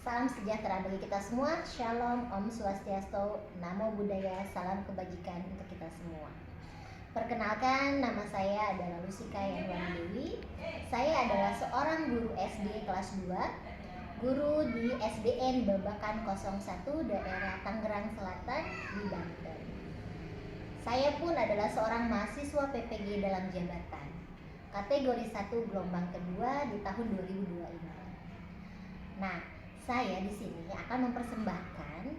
Salam sejahtera bagi kita semua. Shalom, Om Swastiastu, Namo Buddhaya, salam kebajikan untuk kita semua. Perkenalkan, nama saya adalah Lusika Yanwani Dewi. Saya adalah seorang guru SD kelas 2, guru di SDN Babakan 01 daerah Tangerang Selatan di Banten. Saya pun adalah seorang mahasiswa PPG dalam jabatan, kategori 1 gelombang kedua di tahun 2002 ini. Nah, saya di sini akan mempersembahkan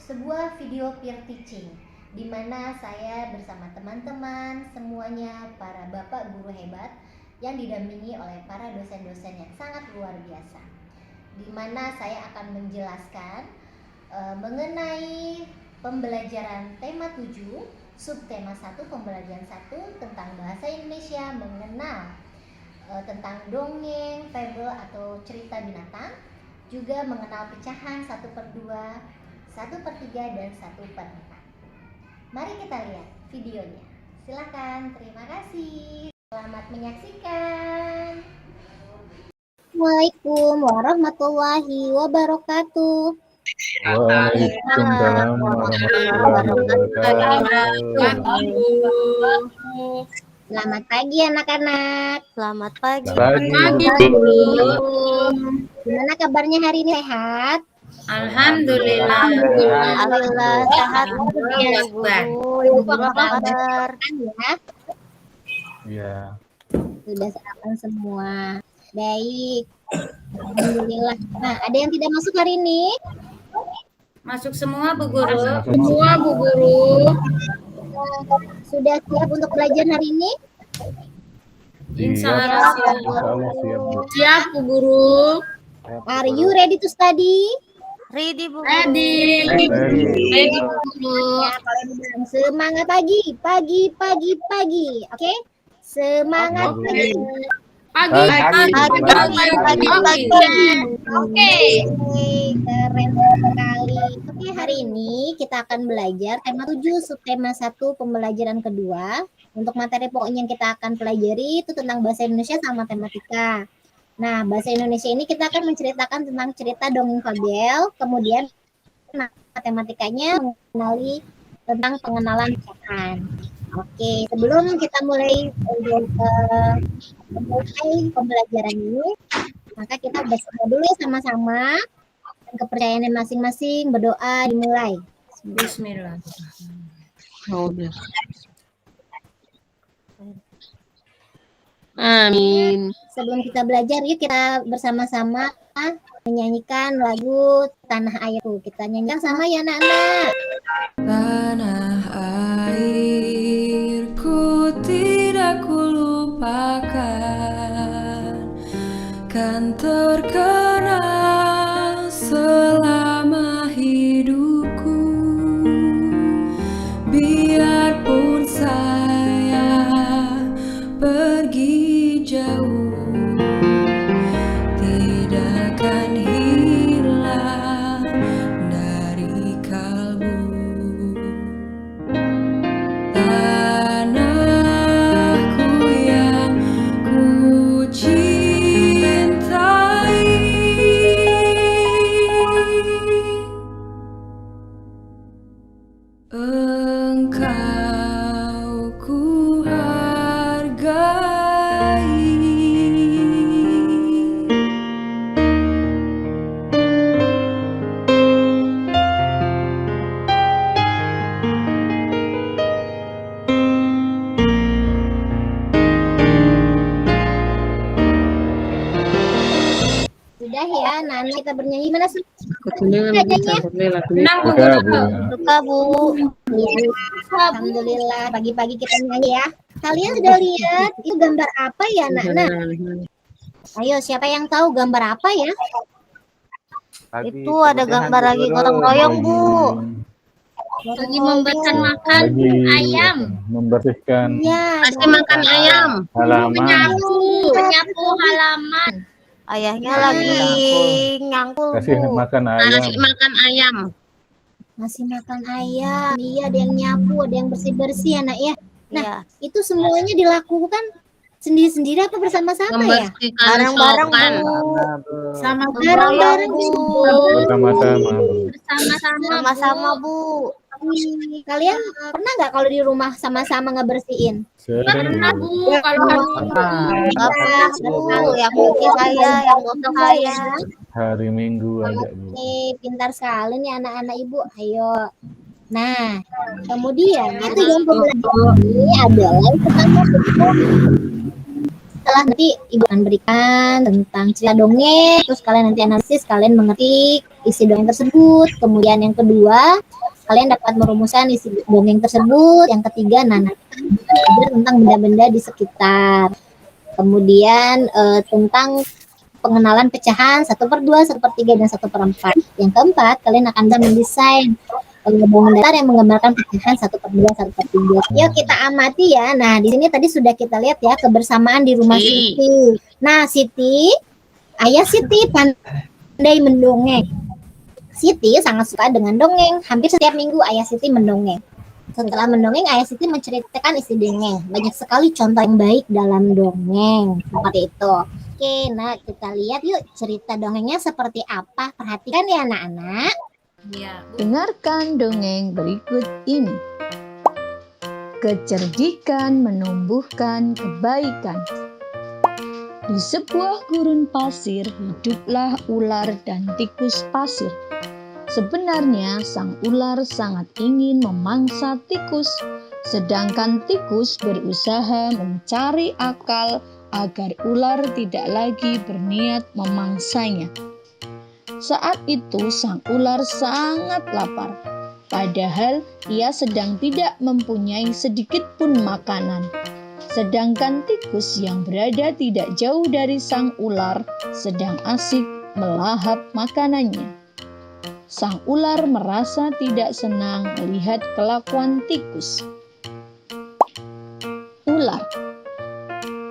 sebuah video peer teaching di mana saya bersama teman-teman semuanya para bapak guru hebat yang didampingi oleh para dosen-dosen yang sangat luar biasa. Di mana saya akan menjelaskan mengenai pembelajaran tema 7, subtema 1 pembelajaran 1 tentang bahasa Indonesia, mengenal tentang dongeng, fable atau cerita binatang, juga mengenal pecahan 1/2, 1/3, dan 1/4. Mari kita lihat videonya. Silakan, terima kasih. Selamat menyaksikan. Assalamualaikum warahmatullahi wabarakatuh. Waalaikumsalam warahmatullahi wabarakatuh. Selamat pagi anak-anak. Selamat pagi. Gimana kabarnya hari ini, sehat? Alhamdulillah. Alhamdulillah sehat. Ibu kabar ya? Ya. Sudah sarapan semua. Baik. Alhamdulillah. Nah, ada yang tidak masuk hari ini? Masuk semua Bu Guru. Semua Bu Guru. Sudah siap untuk belajar hari ini? Insya Allah siap. Siap Bu Guru. Are you ready to study? Ready Bu Guru. Ready Bu Guru. Ya, kalian bilang semangat pagi. Oke? Semangat pagi. Pagi. Oke, keren sekali. Oke, hari ini kita akan belajar tema 7, subtema 1, pembelajaran kedua. Untuk materi pokoknya yang kita akan pelajari itu tentang bahasa Indonesia sama matematika. Nah, bahasa Indonesia ini kita akan menceritakan tentang cerita dongeng fabel, kemudian matematikanya mengenali tentang pengenalan pecahan. Oke, sebelum kita mulai pembelajaran ini, maka kita berdoa dulu ya sama-sama. Kepercayaannya masing-masing, berdoa dimulai. Bismillah. Amin. Sebelum kita belajar, yuk kita bersama-sama menyanyikan lagu Tanah Airku. Kita nyanyikan sama ya anak-anak. Tanah airku tidak kulupakan, kan terkenang selama hidupku. Biarpun saya pergi jauh, tidak akan hilang dari kalbu. Tanahku yang ku cintai, engkau ku hargai. Sudah ya, Nana kita bernyanyi. Mana sih? Tenang Bu Guru. Suka Bu. Alhamdulillah, pagi-pagi kita nyanyi ya. Kalian sudah lihat itu gambar apa ya, anak-anak? Ayo, siapa yang tahu gambar apa ya? Itu ada gambar lagi gotong royong Bu. Lagi membersihkan makan ayam. Membersihkan Ya, Kasih makan ayam. halaman. Menyapu halaman. Ayahnya lagi nyangkul Kasih Bu. makan ayam. makan ayam. masih makan ayam. Iya, ada yang nyapu, ada yang bersih-bersih anak ya. Nah, Iya. itu semuanya dilakukan Sendiri-sendiri apa bersama-sama ya? Membersihkan Bareng-bareng, selokan. Bu. Sama Bareng-bareng Bu. Bersama-sama, Bu. Sama-sama, Bu. Kalian pernah nggak kalau di rumah sama-sama ngebersihin? Sering, Bu. kalau Enggak pernah, Bu. Yang mungkin saya, yang bosan saya. Hari Minggu aja, Bu. Oke, pintar sekali nih anak-anak ibu. Ayo. Nah, kemudian itu yang pembelajaran ini adalah yang pertama. Setelah nanti ibu akan berikan tentang cerita dongeng, terus kalian nanti analisis, kalian mengerti isi dongeng tersebut. Kemudian yang kedua, kalian dapat merumuskan isi dongeng tersebut. Yang ketiga, tentang benda-benda di sekitar. Kemudian tentang pengenalan pecahan 1/2, 1/3, dan 1/4. Yang keempat, kalian akan mendesain dongeng datar yang menggambarkan pecahan 1/2, 1/3. Yuk kita amati ya. Nah, di sini tadi sudah kita lihat ya kebersamaan di rumah Siti. Nah, ayah Siti pandai mendongeng. Siti sangat suka dengan dongeng. Hampir setiap minggu ayah Siti mendongeng. Setelah mendongeng, ayah Siti menceritakan isi dongeng. Banyak sekali contoh yang baik dalam dongeng. Seperti itu. Oke, nah kita lihat yuk cerita dongengnya seperti apa. Perhatikan ya anak-anak. Dengarkan dongeng berikut ini. Kecerdikan menumbuhkan kebaikan. Di sebuah gurun pasir hiduplah ular dan tikus pasir. Sebenarnya sang ular sangat ingin memangsa tikus, sedangkan tikus berusaha mencari akal agar ular tidak lagi berniat memangsanya. Saat itu sang ular sangat lapar, padahal ia sedang tidak mempunyai sedikit pun makanan. Sedangkan tikus yang berada tidak jauh dari sang ular sedang asik melahap makanannya. Sang ular merasa tidak senang melihat kelakuan tikus. Ular,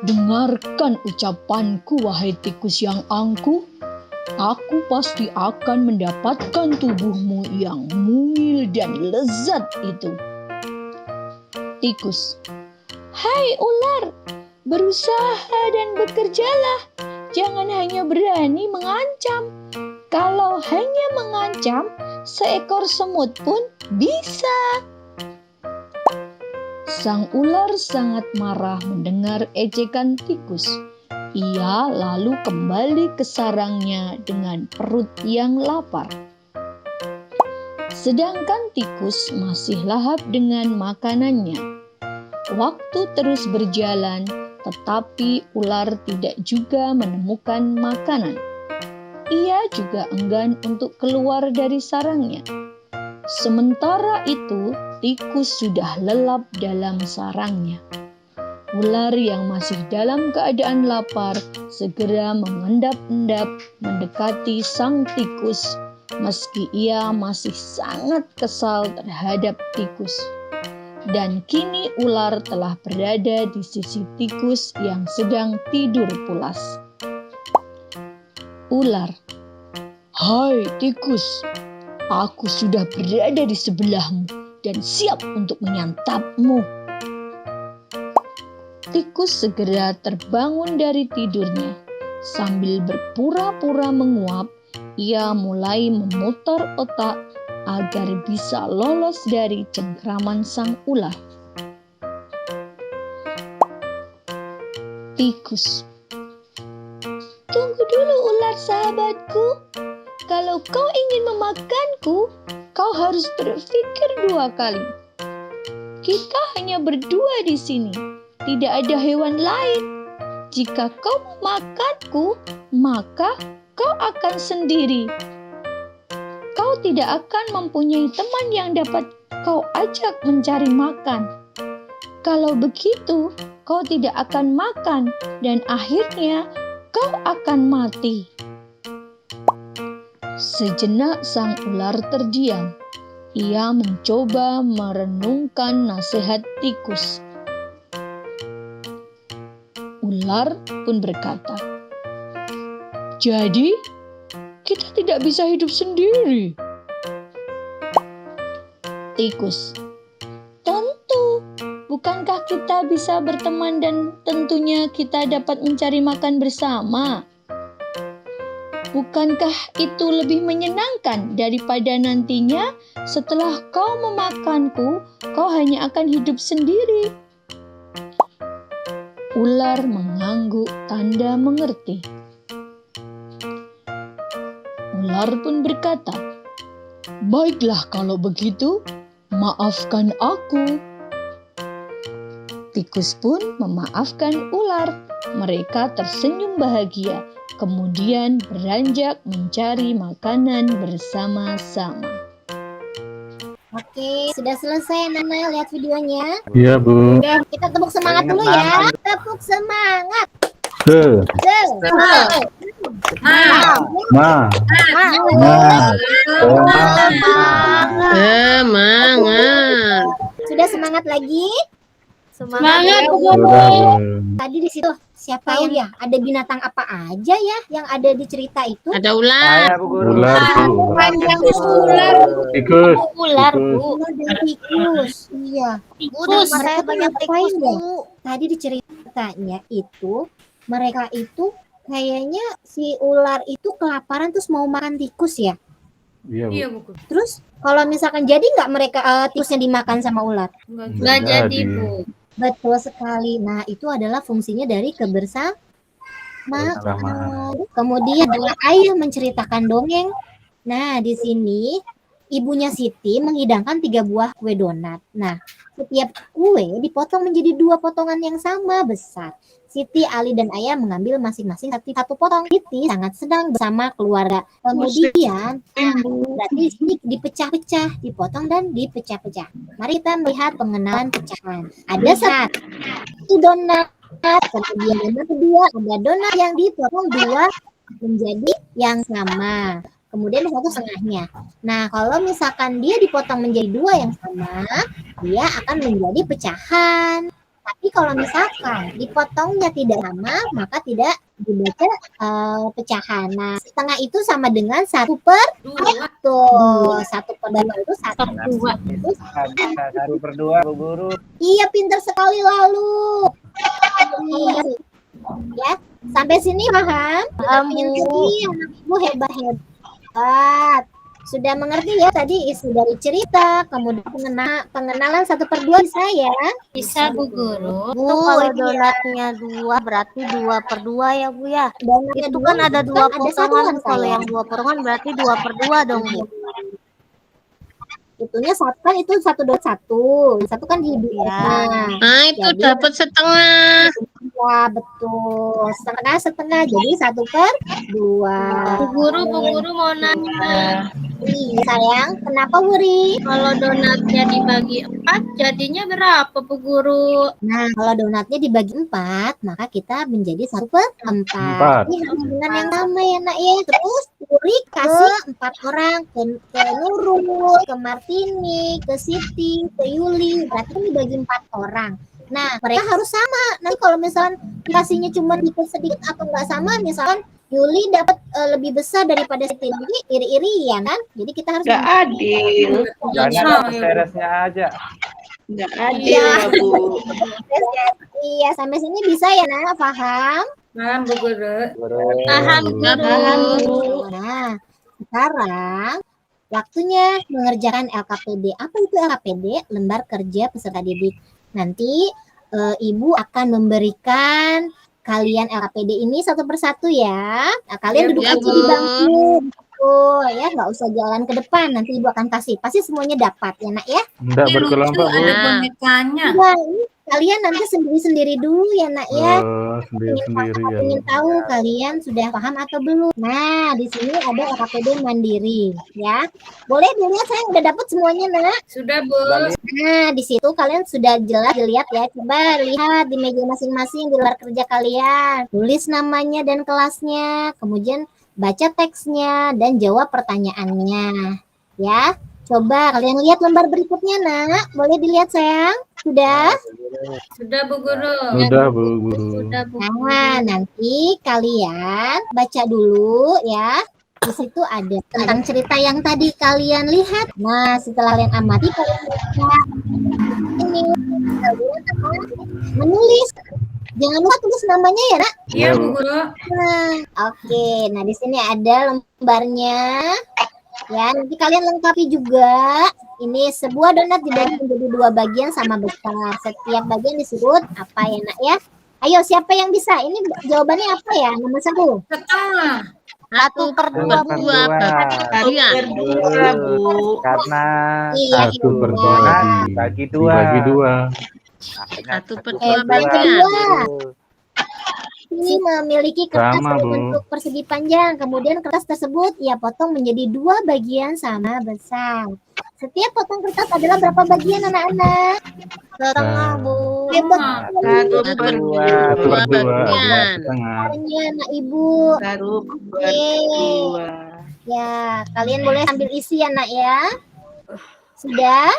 dengarkan ucapanku wahai tikus yang angkuh. Aku pasti akan mendapatkan tubuhmu yang mungil dan lezat itu. Tikus, hai ular, berusaha dan bekerjalah. Jangan hanya berani mengancam. Kalau hanya mengancam, seekor semut pun bisa. Sang ular sangat marah mendengar ejekan tikus. Ia lalu kembali ke sarangnya dengan perut yang lapar. Sedangkan tikus masih lahap dengan makanannya. Waktu terus berjalan, tetapi ular tidak juga menemukan makanan. Ia juga enggan untuk keluar dari sarangnya. Sementara itu, tikus sudah lelap dalam sarangnya. Ular yang masih dalam keadaan lapar segera mengendap-endap mendekati sang tikus, meski ia masih sangat kesal terhadap tikus. Dan kini ular telah berada di sisi tikus yang sedang tidur pulas. Ular, hai tikus, aku sudah berada di sebelahmu dan siap untuk menyantapmu. Tikus segera terbangun dari tidurnya. Sambil berpura-pura menguap, ia mulai memutar otak agar bisa lolos dari cengkraman sang ular. Tikus, tunggu dulu ular sahabatku. Kalau kau ingin memakanku, kau harus berpikir 2 kali. Kita hanya berdua di sini. Tidak ada hewan lain. Jika kau memakanku, maka kau akan sendiri. Kau tidak akan mempunyai teman yang dapat kau ajak mencari makan. Kalau begitu, kau tidak akan makan dan akhirnya kau akan mati. Sejenak sang ular terdiam. Ia mencoba merenungkan nasihat tikus. Ular pun berkata, jadi kita tidak bisa hidup sendiri. Tikus, tentu Bukankah kita bisa berteman dan tentunya kita dapat mencari makan bersama? Bukankah itu lebih menyenangkan daripada nantinya setelah kau memakanku, kau hanya akan hidup sendiri? Ular mengangguk tanda mengerti. Ular pun berkata, "Baiklah kalau begitu, maafkan aku." Tikus pun memaafkan ular. Mereka tersenyum bahagia, kemudian beranjak mencari makanan bersama-sama. Oke, sudah selesai Nana lihat videonya. Iya, Bu. Oke, kita tepuk semangat dulu ya. Tepuk semangat. Se. Ma. Semangat. Sudah semangat lagi? Semangat. Sudah. Tadi di situ siapa yang ya? Ada binatang apa aja ya yang ada di cerita itu? Ada ular. Ular, Bu. Tikus. Ular, Tikus. Bu. Ular dan tikus. Iya. Tikus. Mereka tuh Banyak ngapain tikus, ya? Bu. Tadi di ceritanya itu mereka itu kayaknya si ular itu kelaparan terus mau makan tikus ya. Iya, Bu. Terus kalau misalkan jadi nggak mereka tikusnya dimakan sama ular? Nggak jadi, Bu. Betul sekali. Nah, itu adalah fungsinya dari kebersamaan. Kemudian adalah ayah menceritakan dongeng. Nah, di sini ibunya Siti menghidangkan 3 buah kue donat. Nah, setiap kue dipotong menjadi 2 potongan yang sama besar. Siti, Ali, dan Ayah mengambil masing-masing satu potong. Siti sangat sedang bersama keluarga. Kemudian, berarti di sini dipecah-pecah, dipotong dan dipecah-pecah. Mari kita melihat pengenalan pecahan. Ada satu donat, kemudian donat kedua, ada donat yang dipotong 2 menjadi yang sama. Kemudian satu setengahnya. Nah, kalau misalkan dia dipotong menjadi 2 yang sama, dia akan menjadi pecahan. Tapi kalau misalkan dipotongnya tidak sama, maka tidak dibaca pecahan. Nah, setengah itu sama dengan 1/2. 1/2 itu 1/2. Itu 1/2, Bu Guru. Iya, pintar sekali lalu. Iya. Ya, sampai sini paham? Sekali, anak ibu hebat. Sudah mengerti ya tadi isi dari cerita, kemudian pengenalan 1/2 bisa ya? Bisa, Bu Guru. Bu, Kalau ini donatnya 2 berarti 2/2 ya, Bu ya. donatnya Itu dua, kan ada 2 kan ada satuan potongan. Kalau saya. yang 2 potongan berarti 2/2 dong, Bu. Itunya satu kan itu 1/2. Satu kan di Ya. nah, Nah, itu Jadi- dapat setengah. ya betul. Setengah jadi 1/2. Bu Guru mau nanya. Iya sayang, kenapa Wuri? Kalau donatnya dibagi 4 jadinya berapa, Bu Guru? Nah, kalau donatnya dibagi 4, maka kita menjadi 1/4. Ini dengan yang sama ya nak ya. Terus Wuri kasih 4 orang ke Nurul, ke Martini, ke Siti, ke Yuli. Berarti kan dibagi 4 orang. Nah, mereka harus sama. Nanti kalau misalkan dikasihnya cuma sedikit atau nggak sama, misalkan Yuli dapat lebih besar daripada Siti, jadi iri-irian kan? Jadi kita harus Nggak adil. Jangan teresnya aja. Nggak adil Iya. ya, Bu. Iya, sampai sini bisa ya nak, paham? Paham, Bu Guru. Guru. Paham, Guru. Nah, sekarang waktunya mengerjakan LKPD. Apa itu LKPD? Lembar kerja peserta didik. Nanti Ibu akan memberikan kalian LKPD ini satu persatu ya. Nah, kalian duduk aja di bangku. Betul ya, nggak usah jalan ke depan. Nanti Ibu akan kasih. Pasti semuanya dapat ya nak ya. Enggak berkelompok, Bu. bonekanya. Nah, ini kalian nanti sendiri-sendiri dulu ya nak ya. Oh, sendiri-sendiri ya. Ingin tahu kalian sudah paham atau belum? Nah, di sini ada LKPD mandiri, ya. Boleh dilihat saya udah dapat semuanya, nak. Sudah, Bu. Nah, di situ kalian sudah jelas dilihat ya. Coba lihat di meja masing-masing di luar kerja kalian. Tulis namanya dan kelasnya, kemudian baca teksnya dan jawab pertanyaannya, ya. Coba kalian lihat lembar berikutnya, nak. Boleh dilihat, sayang? Sudah? Sudah, Bu Guru. Sudah, Bu Guru. Sudah, Bu. Nah, nanti kalian baca dulu ya. Di situ ada tentang cerita yang tadi kalian lihat. Nah, setelah kalian amati, kalian bisa ini kalian menulis. Jangan lupa tulis namanya ya, Nak. Iya, Bu Guru. Nah, oke. Nah, di sini ada lembarnya. Ya, nanti kalian lengkapi juga. Ini sebuah donat dibagi menjadi 2 bagian sama besar. Setiap bagian disebut apa ya, Nak ya? Ayo, siapa yang bisa? Ini jawabannya apa ya? Nomor 1. Setengah. 1/2 bagian. Bu. Karena Iya, 1/2 bagi dibagi 2. 1/2 bagi bagian. 2. Ini memiliki kertas Sama, Bu. berbentuk persegi panjang. Kemudian kertas tersebut ia potong menjadi 2 bagian sama besar. Setiap potong kertas adalah berapa bagian, anak-anak? Setengah, Bu. Hebat. 1/2 bagian. Setengah. Caranya, anak ibu. 1/2. Ya, kalian boleh ambil isi ya, Nak ya. Sudah?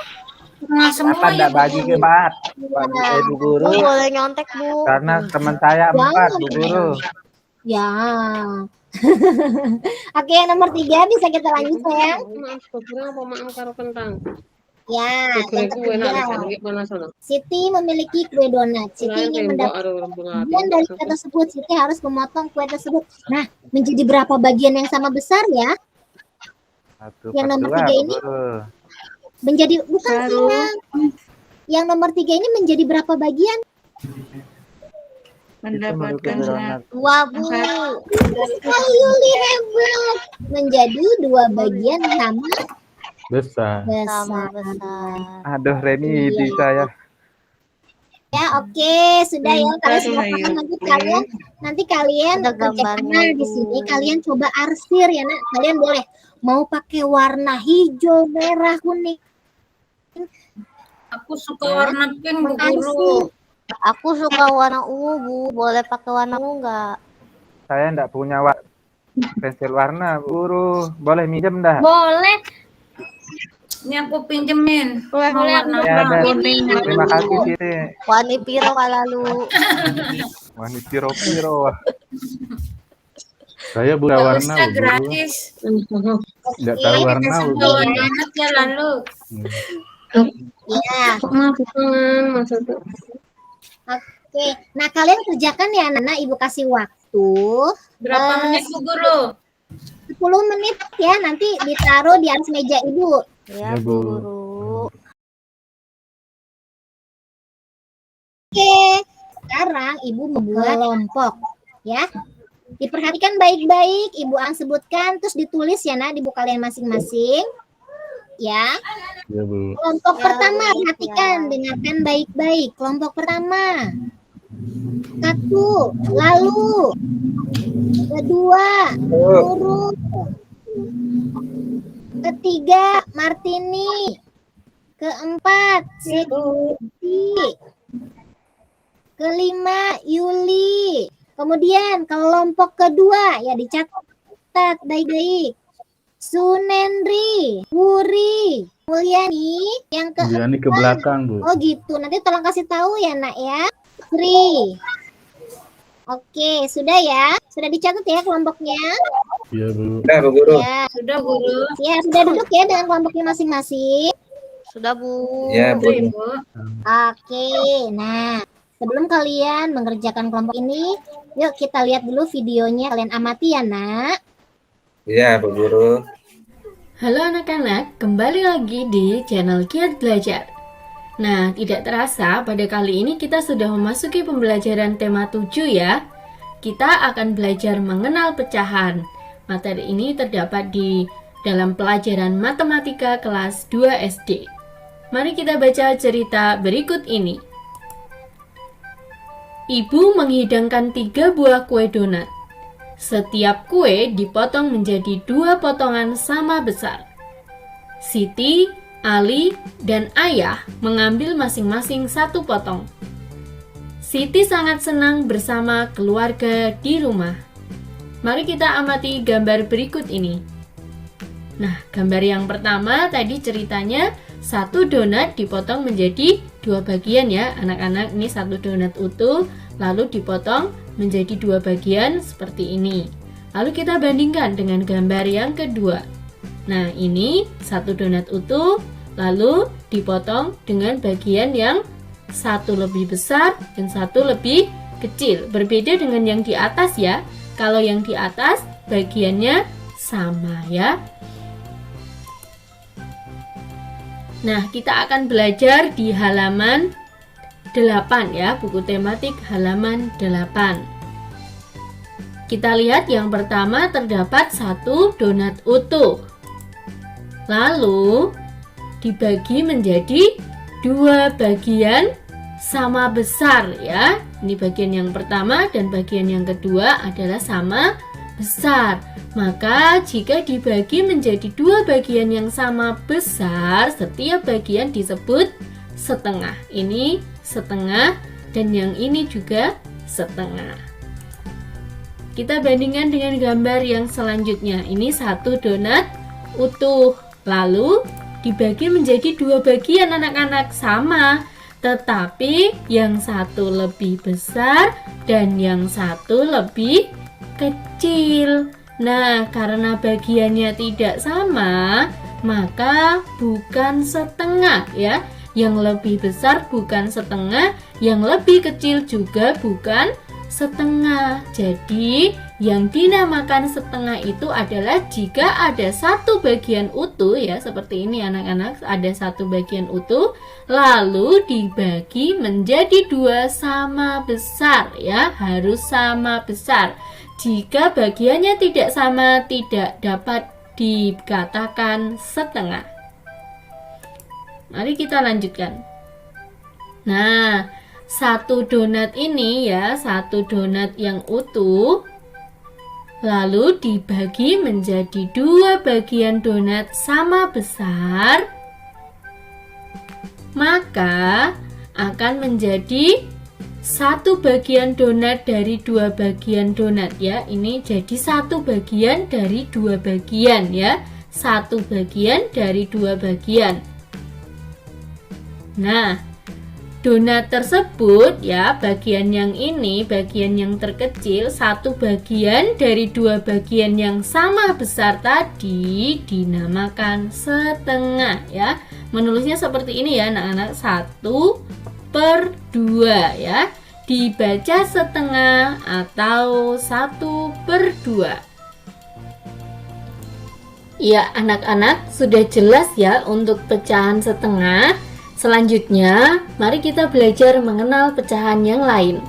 Setengah semua Kenapa ya, enggak Bu bagi Guru. ke Pak? Bagi ke Bu Guru. Bu, boleh nyontek, Bu. Karena teman saya 4, Bu Guru. Ya. Oke, yang nomor 3 bisa kita lanjut, sayang. Ya, yang ketiga. Siti memiliki kue donat. Siti ingin mendapatkan bagian dari kue tersebut. Siti harus memotong kue tersebut. Nah, menjadi berapa bagian yang sama besar ya? 1/2, Yang nomor 3 Bu ini? Guru. Menjadi bukan sayang. Yang nomor 3 ini menjadi berapa bagian? Mendapatkan 2, Bu. Yuli hebat. Menjadi 2 bagian sama Besar. Sama besar. besar. Aduh, Reni di saya. Ya, oke, sudah ya. Kalian semua paham. Nanti kalian Ada kerjakan gambarnya, di Bu. sini. Kalian coba arsir ya, Nak. Kalian boleh mau pakai warna hijau, merah, kuning. Aku suka warna pink, Bu Guru. Arsir. Aku suka warna ungu, Bu. Boleh pakai warna ungu nggak? Saya enggak punya pensil warna, Bu Guru. Boleh minjem dah? Boleh. Ini aku pinjemin. Boleh, Mau warna Ya, apa? ada. Terima kasih, Siti. Warna piro lalu. Wah, ini piro-piro. Saya buka Nggak warna, usah Bu Guru. gratis. Enggak tahu warna, Bu Guru. Bawa donat ya lalu. Ya, oke. Nah, kalian kerjakan ya, Nana. Ibu kasih waktu Berapa menit, Bu Guru? 10 menit ya. Nanti ditaruh di atas meja Ibu. Ya, Ya, Bu Bu. Guru. Oke, sekarang Ibu membuat kelompok ya. Diperhatikan baik-baik, Ibu Ang sebutkan, terus ditulis ya, Nak, di buku kalian masing-masing. Ya, Ya, Bu. kelompok Ya, pertama, Bu. perhatikan, dengarkan baik-baik. Kelompok pertama, 1, lalu, kedua, Nurul, ketiga, Martini, keempat, Siti, kelima, Yuli. Kemudian kelompok kedua ya dicatat baik-baik. Sunendri, Wuri, Mulyani, yang Ini ke belakang, Bu. Oh gitu. Nanti tolong kasih tahu ya, Nak ya. Sri. Oke, sudah ya. Sudah dicatat ya kelompoknya? Ya, Bu. Udah, Bu Guru. Ya. Sudah, Guru. Ya, sudah duduk ya dengan kelompoknya masing-masing. Sudah, Bu. Ya, Bu. Ibu. Oke. Nah, sebelum kalian mengerjakan kelompok ini, yuk kita lihat dulu videonya. Kalian amati ya, Nak. Iya, Bu Guru. Halo anak-anak, kembali lagi di channel Kiat Belajar. Nah, tidak terasa pada kali ini kita sudah memasuki pembelajaran tema 7 ya. Kita akan belajar mengenal pecahan. Materi ini terdapat di dalam pelajaran matematika kelas 2 SD. Mari kita baca cerita berikut ini. Ibu menghidangkan 3 buah kue donat. Setiap kue dipotong menjadi 2 potongan sama besar. Siti, Ali, dan Ayah mengambil masing-masing 1 potong. Siti sangat senang bersama keluarga di rumah. Mari kita amati gambar berikut ini. Nah, gambar yang pertama tadi ceritanya 1 donat dipotong menjadi 2 bagian ya anak-anak. Ini 1 donat utuh lalu dipotong menjadi 2 bagian seperti ini. Lalu kita bandingkan dengan gambar yang kedua. Nah, ini satu donat utuh, lalu dipotong dengan bagian yang satu lebih besar dan satu lebih kecil. Berbeda dengan yang di atas ya. Kalau yang di atas bagiannya sama ya. Nah, kita akan belajar di halaman 8 ya, buku tematik halaman 8. Kita lihat yang pertama terdapat satu donat utuh. Lalu dibagi menjadi 2 bagian sama besar ya. Ini bagian yang pertama dan bagian yang kedua adalah sama besar. Maka jika dibagi menjadi 2 bagian yang sama besar, setiap bagian disebut setengah. Ini setengah dan yang ini juga setengah. Kita bandingkan dengan gambar yang selanjutnya. Ini satu donat utuh. Lalu dibagi menjadi 2 bagian anak-anak sama, tetapi yang satu lebih besar dan yang satu lebih kecil. Nah, karena bagiannya tidak sama, maka bukan setengah ya. Yang lebih besar bukan setengah, yang lebih kecil juga bukan setengah. Jadi yang dinamakan setengah itu adalah jika ada satu bagian utuh ya, seperti ini anak-anak, ada satu bagian utuh lalu dibagi menjadi 2 sama besar ya, harus sama besar. Jika bagiannya tidak sama, tidak dapat dikatakan setengah. Mari kita lanjutkan. Nah, satu donat ini ya, satu donat yang utuh lalu dibagi menjadi 2 bagian donat sama besar, maka akan menjadi satu bagian donat dari 2 bagian donat ya. Ini jadi satu bagian dari 2 bagian ya, satu bagian dari 2 bagian. Nah, donat tersebut ya, bagian yang ini, bagian yang terkecil, satu bagian dari 2 bagian yang sama besar tadi dinamakan setengah ya. Menulisnya seperti ini ya anak-anak, 1/2 ya. Dibaca setengah atau 1/2. Ya anak-anak, sudah jelas ya untuk pecahan setengah. Selanjutnya, mari kita belajar mengenal pecahan yang lain.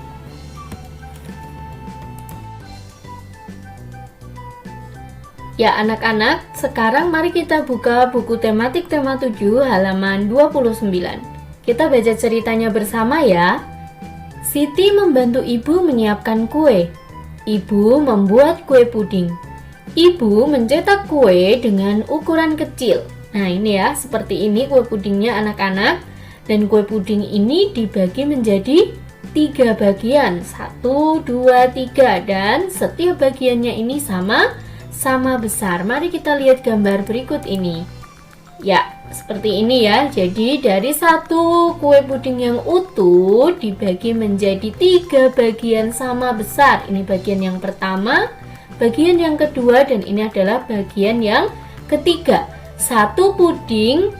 Ya anak-anak, sekarang mari kita buka buku tematik tema 7 halaman 29. Kita baca ceritanya bersama ya. Siti membantu ibu menyiapkan kue. Ibu membuat kue puding. Ibu mencetak kue dengan ukuran kecil. Nah ini ya, seperti ini kue pudingnya anak-anak. Dan kue puding ini dibagi menjadi 3 bagian, 1, 2, 3. Dan setiap bagiannya ini sama besar. Mari kita lihat gambar berikut ini. Ya, seperti ini ya. Jadi dari satu kue puding yang utuh dibagi menjadi 3 bagian sama besar. Ini bagian yang pertama, bagian yang kedua, dan ini adalah bagian yang ketiga. Satu puding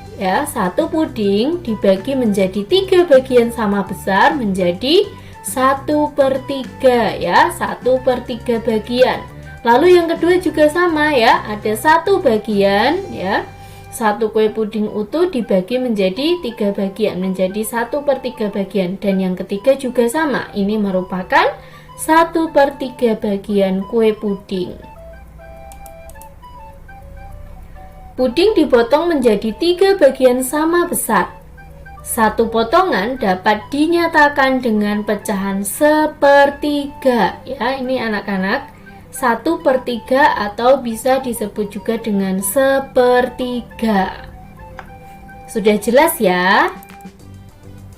dibagi menjadi 3 bagian sama besar menjadi 1/3 ya, 1/3 bagian. Lalu yang kedua juga sama ya, ada 1 bagian ya. Satu kue puding utuh dibagi menjadi 3 bagian menjadi 1/3 bagian, dan yang ketiga juga sama. Ini merupakan 1/3 bagian kue puding. Puding dipotong menjadi 3 bagian sama besar. Satu potongan dapat dinyatakan dengan pecahan 1/3 ya. Ini anak-anak, 1/3 atau bisa disebut juga dengan 1/3. Sudah jelas ya?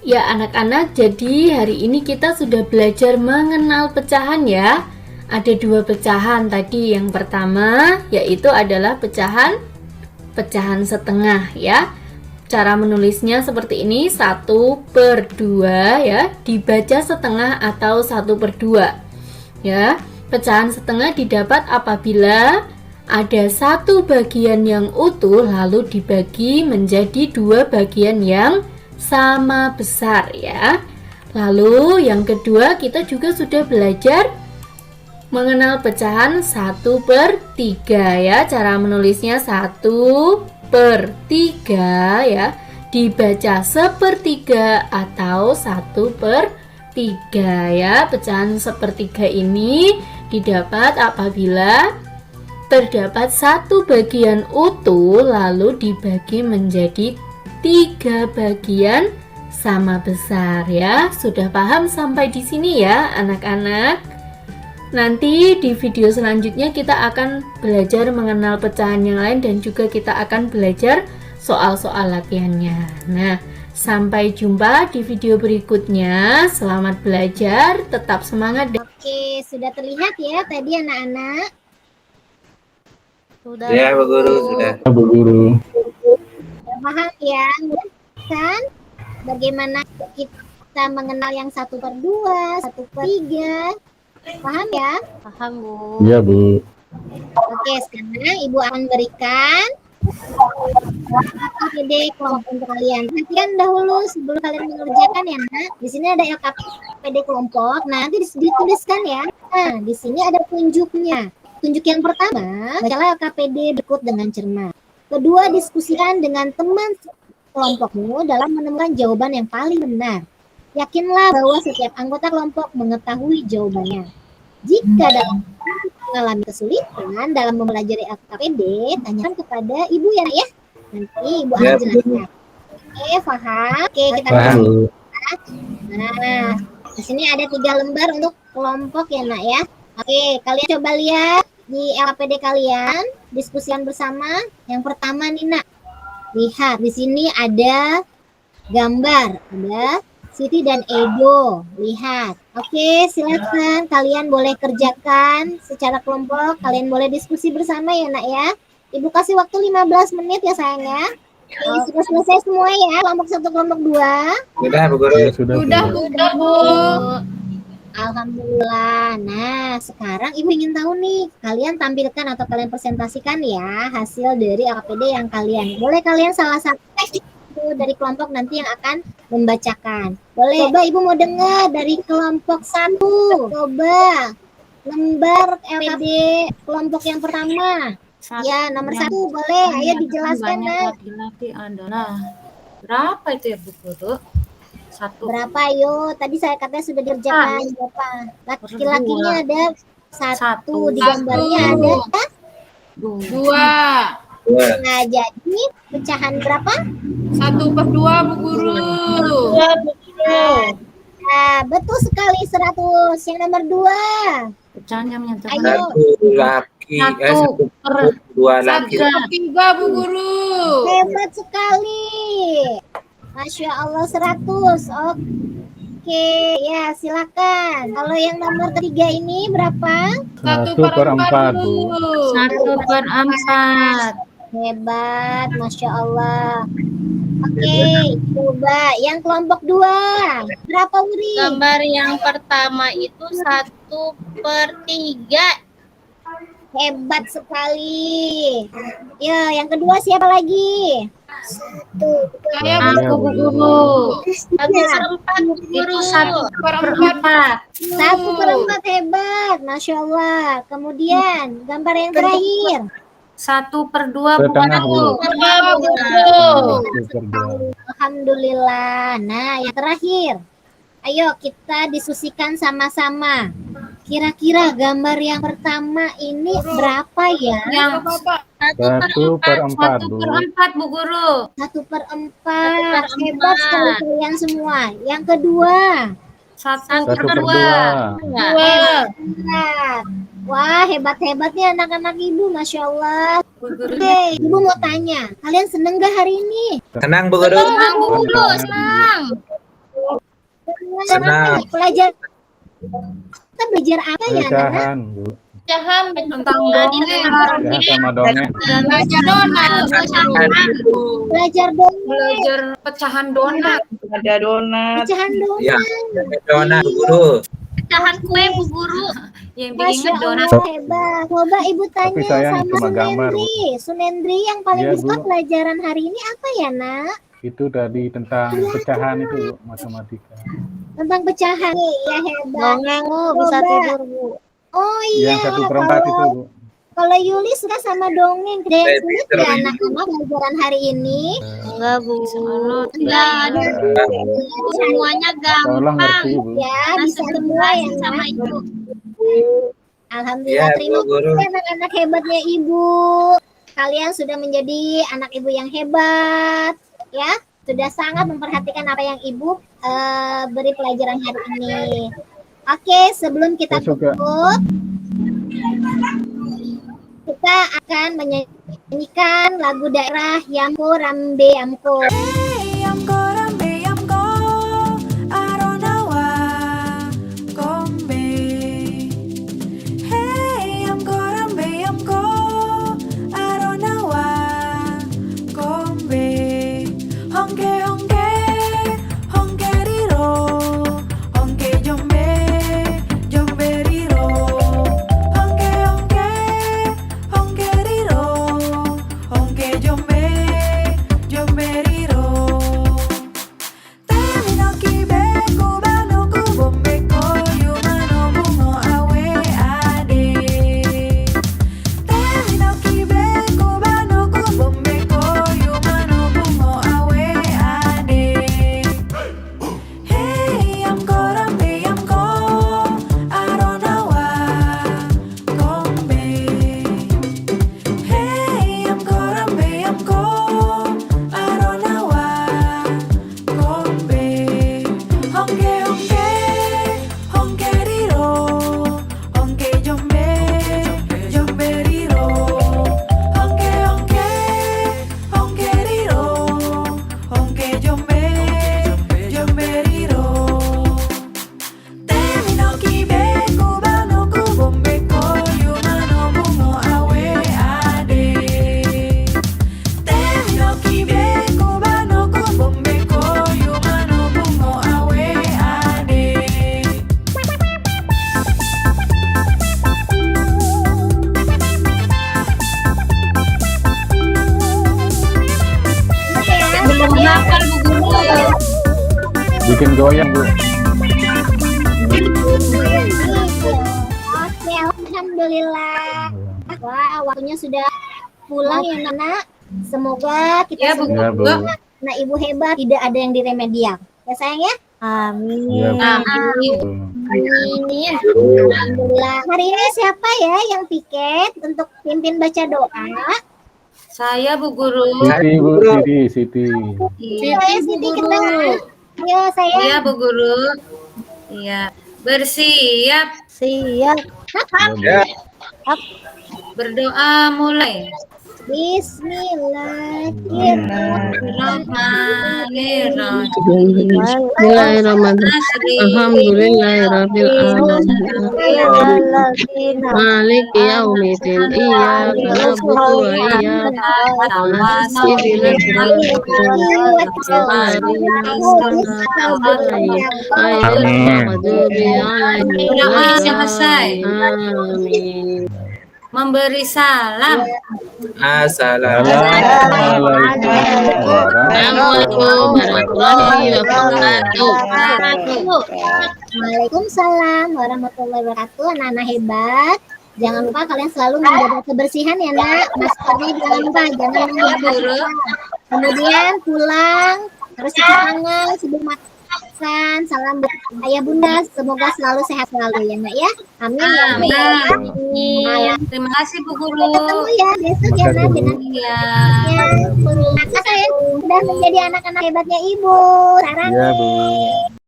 Ya anak-anak, jadi hari ini kita sudah belajar mengenal pecahan ya. Ada 2 pecahan tadi. Yang pertama yaitu adalah pecahan setengah ya. Cara menulisnya seperti ini, 1/2 ya, dibaca setengah atau 1/2 ya. Pecahan setengah didapat apabila ada satu bagian yang utuh lalu dibagi menjadi dua bagian yang sama besar ya. Lalu yang kedua kita juga sudah belajar mengenal pecahan 1/3 ya. Cara menulisnya 1/3 ya. Dibaca 1/3 atau 1/3 ya. Pecahan 1/3 ini didapat apabila terdapat satu bagian utuh lalu dibagi menjadi 3 bagian sama besar ya. Sudah paham sampai di sini ya anak-anak? Nanti di video selanjutnya kita akan belajar mengenal pecahan yang lain dan juga kita akan belajar soal-soal latihannya. Nah, sampai jumpa di video berikutnya. Selamat belajar, tetap semangat. Oke, sudah terlihat ya tadi anak-anak? Sudah. Ya, Bu Guru, sudah. Bu Guru. Sudah paham ya? Kan? Bagaimana kita mengenal yang 1/2, 1/3? Paham ya? Paham, Bu. Iya, Bu. Oke, sekarang Ibu akan berikan LKPD kelompok untuk kalian. Perhatikan dahulu sebelum kalian mengerjakan ya, Nak. Di sini ada LKPD kelompok. Nah, nanti dituliskan ya. Nah, di sini ada tunjuknya. Tunjuk yang pertama, bacalah LKPD berikut dengan cermat. Kedua, diskusikan dengan teman kelompokmu dalam menemukan jawaban yang paling benar. Yakinlah bahwa setiap anggota kelompok mengetahui jawabannya. Jika dalam mengalami kesulitan dalam mempelajari LKPD, tanyakan kepada Ibu ya, Nak, ya. Nanti Ibu akan jelaskan. Oke, paham? Oke, kita Paham, Bu. Nah, di sini ada 3 lembar untuk kelompok ya, Nak, ya. Oke, kalian coba lihat di LKPD kalian, diskusikan bersama. Yang pertama nih, Nak. Lihat, di sini ada gambar, ada Siti dan Edo. Lihat. Oke, silakan kalian boleh kerjakan secara kelompok. Kalian boleh diskusi bersama ya, Nak, ya. Ibu kasih waktu 15 menit ya, sayang ya. Oke, sudah selesai semua ya, kelompok 1, kelompok 2. Sudah, Bu Guru. Ya, sudah, Bu. Bu. Alhamdulillah. Nah, sekarang Ibu ingin tahu nih, kalian tampilkan atau kalian presentasikan ya hasil dari LKPD yang kalian. Boleh kalian salah satu dari kelompok nanti yang akan membacakan. Boleh. Coba Ibu mau dengar dari kelompok 1. Coba lembar LKPD kelompok yang pertama. Ya, nomor 1 boleh. Ayo dijelaskan, Nak. Laki-laki adalah berapa itu ya, Bu Guru? 1. Berapa, yo? Tadi saya katanya sudah dikerjakan berapa? Laki-lakinya ada 1, di gambarnya ada 2. Nah, jadi pecahan berapa? 1/2, Bu Guru. Nah, betul sekali 100. Yang nomor 2. Pecahannya menyatakan Ayo. 1 laki, 2 laki. 1/3, Bu Guru. Hebat sekali. Masya Allah 100. Oke, ya silakan. Kalau yang nomor 3 ini berapa? 1/4, Bu. 1/4. Hebat, Masya Allah. Oke, coba yang kelompok 2. Berapa, Wuri? Gambar yang pertama itu 1/3. Hebat sekali. Ya, yang kedua siapa lagi? Saya Bu Guru. 1/4, Bu Guru. 1/4. 1/4, hebat. Masya Allah. Kemudian, gambar yang terakhir. 1/2, Bu Setengah, Guru. Bu. 1/2. Alhamdulillah. Nah, yang terakhir. Ayo kita diskusikan sama-sama. Kira-kira gambar yang pertama ini berapa ya? Yang 1/4, Bu. 1/4, Bu Guru. 1/4. Hebat sekali kalian semua. Yang kedua. 1/2. 2. Wah, hebat-hebatnya anak-anak Ibu, Masya Allah. Oke, Ibu mau tanya, kalian seneng gak hari ini? Senang, Bu Guru. Senang, Bu Guru, senang. Senang. Belajar. Kita belajar apa ya, anak? Pecahan, Bu. Pecahan Tentang Ya, sama dongeng. belajar donat. Belajar dong, Belajar pecahan donat. Ada donat. pecahan dong. Ya, donat, Bu Guru. pecahan kue, Bu Guru. Yang Masya diingat donat. Allah, hebat. Coba Ibu tanya sayang sama cuma gambar, Bu. Sunendri. Sunendri yang paling Iya, disuka Bu. pelajaran hari ini apa ya, Nak? Itu tadi tentang pecahan itu, Bu, matematika. Tentang pecahan. Ya, hebat. Dongeng Bu, bisa Coba. tidur Bu. Oh iya, Yang 1/4 itu, Bu. kalau Yuli suka sama dongeng. Ada yang sulit nggak anak-anak pelajaran hari ini? Enggak Bu. Enggak, Semuanya Tolong ngerti, Bu. ya bisa semua ya, sama Ibu. Alhamdulillah, terima kasih anak-anak hebatnya Ibu. Kalian sudah menjadi anak Ibu yang hebat, ya. Sudah sangat memperhatikan apa yang Ibu beri pelajaran hari ini. Oke, sebelum kita Saya suka. tutup, kita akan menyanyikan lagu daerah Yamko Rambe Yamko. Yamko rambe yamko aronawa kombe. Hey yamko rambe yamko aronawa kombe. Hongke hongke hongke riro hongke jombe jombe riro. Hongke hongke hongke riro hongke jombe jombe riro. Bikin goyang, Bu. Oke, alhamdulillah. Wah, waktunya sudah pulang ya, Nana. Semoga kita Ya, Bu. semua Ya, Bu. nah Ibu hebat, tidak ada yang diremedial. Ya sayang ya? Amin. Iya, Bu. Amin. Alhamdulillah. Hari ini siapa ya yang piket untuk pimpin baca doa? Saya Bu Guru. Siti, Bu. Siti. Saya Siti kenal. Ayo saya. Iya Bu Guru. Iya. Bersiap. Siap. Ya, Berdoa mulai. Bismillahirrahmanirrahim. Bismillahirrahmanirrahim. Alhamdulillahirabbil alamin. Maliki yaumiddin. Iyyaka na'budu wa iyyaka nasta'in. Doa selesai. Amin. Memberi salam. Assalamualaikum warahmatullahi wabarakatuh. Waalaikumsalam warahmatullahi wabarakatuh. Anak-anak hebat. Jangan lupa kalian selalu menjaga kebersihan ya, Nak. Maskernya jangan lupa, jangan menjaga. Kemudian pulang harus cuci tangan sebelum makan. Salam buat ayah bunda, semoga selalu sehat selalu ya, Nak ya. Amin ya. Amin. Terima kasih Bu Guru. Sampai ketemu ya besok ya, Nak. Dengan Iya. ya, saya sudah menjadi anak-anak hebatnya Ibu. Sarang. Bu.